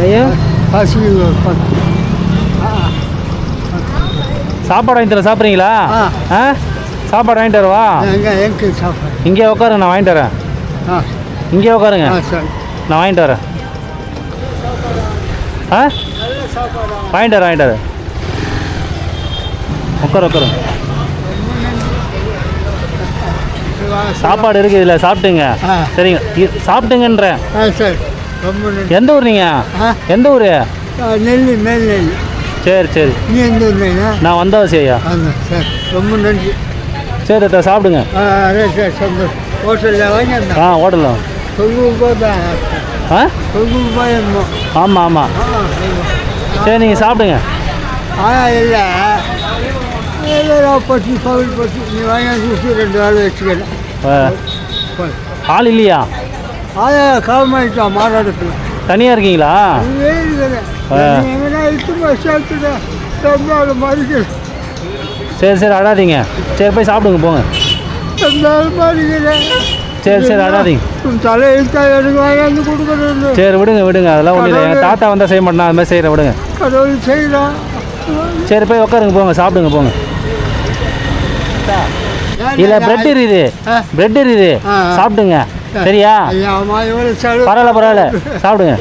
ஐயா சாப்பாடு வாங்கிட்டு வர சாப்பிட்றீங்களா? ஆ சாப்பாடு வாங்கிட்டு வரவா? இங்கே உட்காருங்க, நான் வாங்கிட்டு வரேன். இங்கே உட்காருங்க, நான் வாங்கிட்டு வரேன். ஆ வாங்கிட்டு வரேன். உட்காரு. சாப்பாடு இருக்குது இதில், சாப்பிட்டுங்க. சரிங்க, சாப்பிட்டுங்கன்றேன். எந்த ஊர் நீங்கள்? எந்த ஊர்? நெல்லி மேல் நெல்லி. சரி. நீ எந்த ஊர்? நான் வந்தாச்சு ஐயா. சார் ரொம்ப நன்றி. சரி அத்தா, சாப்பிடுங்க. சார் சந்தோஷம். ஹோட்டலில் வாங்கி ஹோட்டலில் 90 ரூபாய் தான். 90 ரூபாய். ஆமாம். சரி நீங்கள் சாப்பிடுங்க. இல்லை பசி பவுல் பசி நீ வாங்கி 2 ஆள் வச்சுக்கிறேன். ஆள் இல்லையா? காலமாயிட்டான் மாநாடுக்குள்ள. தனியாக இருக்கீங்களா? சரி அடாதீங்க. சரி போய் சாப்பிடுங்க, போங்க. சரி அடாதீங்க. தலையெழுத்தா எனக்கு வாங்கி கொடுக்கணும். சரி விடுங்க, அதெல்லாம் ஒன்றும் இல்லை. எங்கள் தாத்தா வந்தால் செய்ய மாட்டேன், அது மாதிரி செய்கிறேன், விடுங்க. கடவுள் செய்யலாம். சரி போய் உட்காருங்க, போங்க, சாப்பிடுங்க, போங்க. இல்லை பிரெட் இருக்குது, சாப்பிடுங்க. சரியா? பரவாயில்ல, சாப்பிடுங்க.